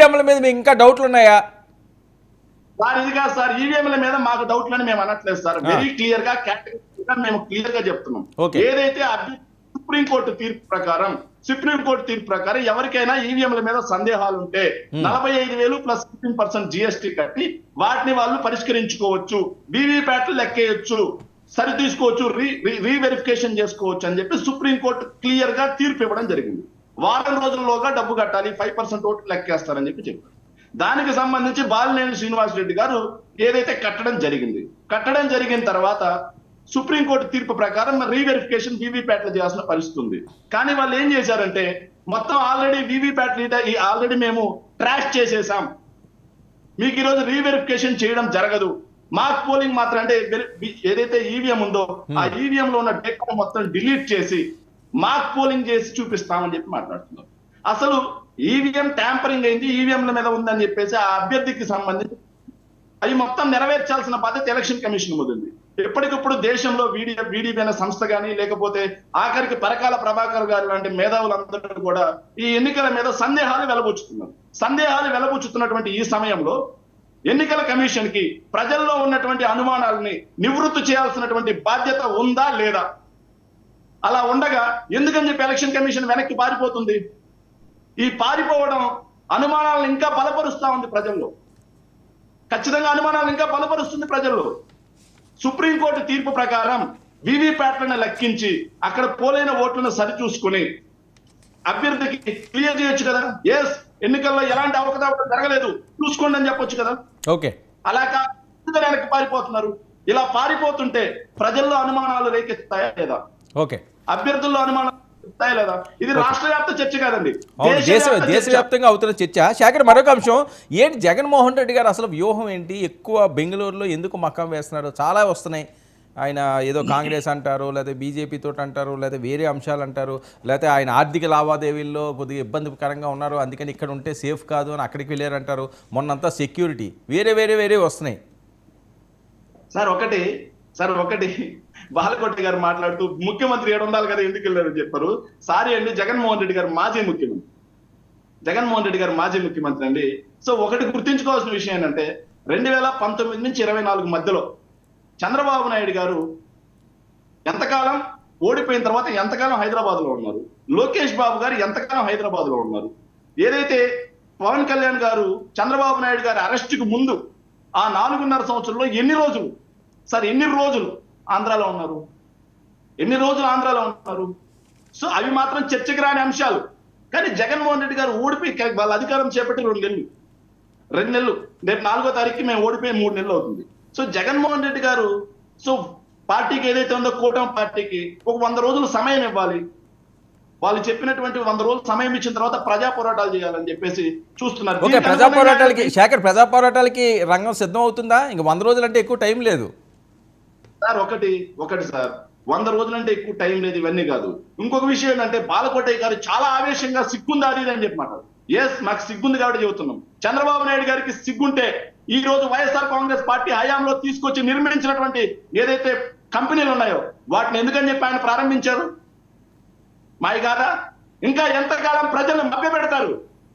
ఈవీఎంల మీద మీకు ఇంకా డౌట్లు ఉన్నాయా? సార్ ఇది కాదు సార్, ఈవీఎంల మీద మాకు డౌట్లని మేము అనట్లేదు సార్. వెరీ క్లియర్ గా కేటగిరీగా మేము క్లియర్ గా చెప్తున్నాం. ఏదైతే సుప్రీంకోర్టు తీర్పు ప్రకారం ఎవరికైనా ఈవీఎంల మీద సందేహాలు ఉంటే 45,000 ప్లస్ 15% జిఎస్టీ కట్టి వాటిని వాళ్ళు పరిష్కరించుకోవచ్చు, వీవీప్యాట్లు లెక్కేయచ్చు, సరి తీసుకోవచ్చు, రీవెరిఫికేషన్ చేసుకోవచ్చు అని చెప్పి సుప్రీంకోర్టు క్లియర్ గా తీర్పు ఇవ్వడం జరిగింది. వారం రోజుల్లోగా డబ్బు కట్టాలి, 5% ఓట్లు లెక్కేస్తారని చెప్పి చెప్పారు. దానికి సంబంధించి బాలినేని శ్రీనివాసరెడ్డి గారు ఏదైతే కట్టడం జరిగిన తర్వాత సుప్రీంకోర్టు తీర్పు ప్రకారం రీవెరిఫికేషన్ వీవీప్యాట్లు చేయాల్సిన పరిస్థితి ఉంది. కానీ వాళ్ళు ఏం చేశారంటే మొత్తం ఆల్రెడీ వీవీప్యాట్లు ఆల్రెడీ మేము ట్రాష్ చేసేసాం, మీకు ఈరోజు రీవెరిఫికేషన్ చేయడం జరగదు, మాక్ పోలింగ్ మాత్రం అంటే ఏదైతే ఈవీఎం ఉందో ఆ ఈవీఎం లో ఉన్న డేటా మొత్తం డిలీట్ చేసి మాక్ పోలింగ్ చేసి చూపిస్తామని చెప్పి మాట్లాడుతున్నారు. అసలు ఈవీఎం ట్యాంపరింగ్ అయింది, ఈవీఎంల మీద ఉందని చెప్పేసి ఆ అభ్యర్థికి సంబంధించి అవి మొత్తం నెరవేర్చాల్సిన బాధ్యత ఎలక్షన్ కమిషన్ మీద ఉంది. ఎప్పటికప్పుడు దేశంలో వీడిపి అనే సంస్థ కానీ లేకపోతే ఆఖరికి పరకాల ప్రభాకర్ గారు లాంటి మేధావులందరూ కూడా ఈ ఎన్నికల మీద సందేహాలు వెలబుచ్చుతున్నటువంటి ఈ సమయంలో ఎన్నికల కమిషన్ కి ప్రజల్లో ఉన్నటువంటి అనుమానాలని నివృత్తి చేయాల్సినటువంటి బాధ్యత ఉందా లేదా? అలా ఉండగా ఎందుకని చెప్పి ఎలక్షన్ కమిషన్ వెనక్కి పారిపోతుంది? ఈ పారిపోవడం అనుమానాలను ఇంకా బలపరుస్తా ఉంది ప్రజల్లో, ఖచ్చితంగా అనుమానాలను ఇంకా బలపరుస్తుంది ప్రజల్లో. సుప్రీంకోర్టు తీర్పు ప్రకారం వీవీప్యాట్లను లెక్కించి అక్కడ పోలైన ఓట్లను సరిచూసుకుని అభ్యర్థికి క్లియర్ చేయొచ్చు కదా. ఎస్, ఎన్నికల్లో ఎలాంటి అవకతవకలు జరగలేదు, చూసుకోండి అని చెప్పొచ్చు కదా. ఓకే, అలా కాదు వెనక్కి పారిపోతున్నారు. ఇలా పారిపోతుంటే ప్రజల్లో అనుమానాలు రేకెత్తాయా లేదా? ఓకే, అభ్యర్థుల్లో అనుమానాలు లేదా? ఇది రాష్ట్ర వ్యాప్త చర్చ కాదండి, దేశవ్యాప్తంగా అవుతున్న చర్చ. శేఖర్, మరొక అంశం ఏంటి, జగన్మోహన్ రెడ్డి గారు అసలు వ్యూహం ఏంటి? ఎక్కువ బెంగళూరులో ఎందుకు మకాం వేస్తున్నారు? చాలా వస్తున్నాయి, ఆయన ఏదో కాంగ్రెస్ అంటారు, లేకపోతే బీజేపీ తోటి అంటారు, లేకపోతే వేరే అంశాలు అంటారు, లేకపోతే ఆయన ఆర్థిక లావాదేవీల్లో కొద్దిగా ఇబ్బందికరంగా ఉన్నారు, అందుకని ఇక్కడ ఉంటే సేఫ్ కాదు అని అక్కడికి వెళ్ళారంటారు. మొన్నంతా సెక్యూరిటీ వేరే వేరే వేరే వస్తున్నాయి. సార్ ఒకటి బాలకోటి గారు మాట్లాడుతూ ముఖ్యమంత్రి 700 కదా ఎందుకు వెళ్ళారని చెప్పారు. సారీ అండి, జగన్మోహన్ రెడ్డి గారు మాజీ ముఖ్యమంత్రి అండి. సో ఒకటి గుర్తించుకోవాల్సిన విషయం ఏంటంటే 2019 నుంచి 24 మధ్యలో చంద్రబాబు నాయుడు గారు ఎంతకాలం ఓడిపోయిన తర్వాత ఎంతకాలం హైదరాబాద్ లో ఉన్నారు, లోకేష్ బాబు గారు ఎంతకాలం హైదరాబాద్ లో ఉన్నారు. ఏదైతే పవన్ కళ్యాణ్ గారు చంద్రబాబు నాయుడు గారి అరెస్టుకు ముందు ఆ 4.5 సంవత్సరంలో ఎన్ని రోజులు ఆంధ్రాలో ఉన్నారు? సో అవి మాత్రం చర్చకి రాని అంశాలు. కానీ జగన్మోహన్ రెడ్డి గారు ఓడిపోయి వాళ్ళ అధికారం చేపట్టి 2 నెలలు, రేపు 4వ తారీఖుకి మేము ఓడిపోయి 3 నెలలు అవుతుంది. సో జగన్మోహన్ రెడ్డి గారు పార్టీకి ఏదైతే ఉందో కూటమి పార్టీకి ఒక 100 రోజులు సమయం ఇవ్వాలి. వాళ్ళు చెప్పినటువంటి 100 రోజులు సమయం ఇచ్చిన తర్వాత ప్రజా పోరాటాలు చేయాలని చెప్పేసి చూస్తున్నారు. ప్రజా పోరాటాలకి రంగం సిద్ధం అవుతుందా? ఇంకా 100 రోజులు అంటే ఎక్కువ టైం లేదు సార్. ఒకటి సార్, 100 రోజులంటే ఎక్కువ టైం లేదు, ఇవన్నీ కాదు. ఇంకొక విషయం ఏంటంటే బాలకోటయ్య గారు చాలా ఆవేశంగా సిగ్గుంది అది అని చెప్పమాట. ఎస్, మాకు సిగ్గుంది కాబట్టి చెబుతున్నాం. చంద్రబాబు నాయుడు గారికి సిగ్గుంటే ఈ రోజు వైఎస్ఆర్ కాంగ్రెస్ పార్టీ హయాంలో తీసుకొచ్చి నిర్మించినటువంటి ఏదైతే కంపెనీలు ఉన్నాయో వాటిని ఎందుకని చెప్పి ఆయన ప్రారంభించారు? మాయ కాదా? ఇంకా ఎంతకాలం ప్రజలను మభ్యపెడతారు?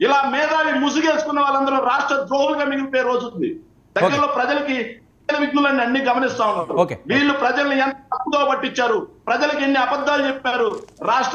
ఇలా మేధావి ముసుగేసుకున్న వాళ్ళందరూ రాష్ట్ర ద్రోహులుగా మిగిలిపోయే రోజు ఉంది. దగ్గరలో ప్రజలకి విఘ్నులన్నీ అన్ని గమనిస్తా ఉన్నారు. వీళ్ళు ప్రజల్ని ఎంత తప్పుదో పట్టించారు, ప్రజలకు ఎన్ని అబద్ధాలు చెప్పారు, రాష్ట్ర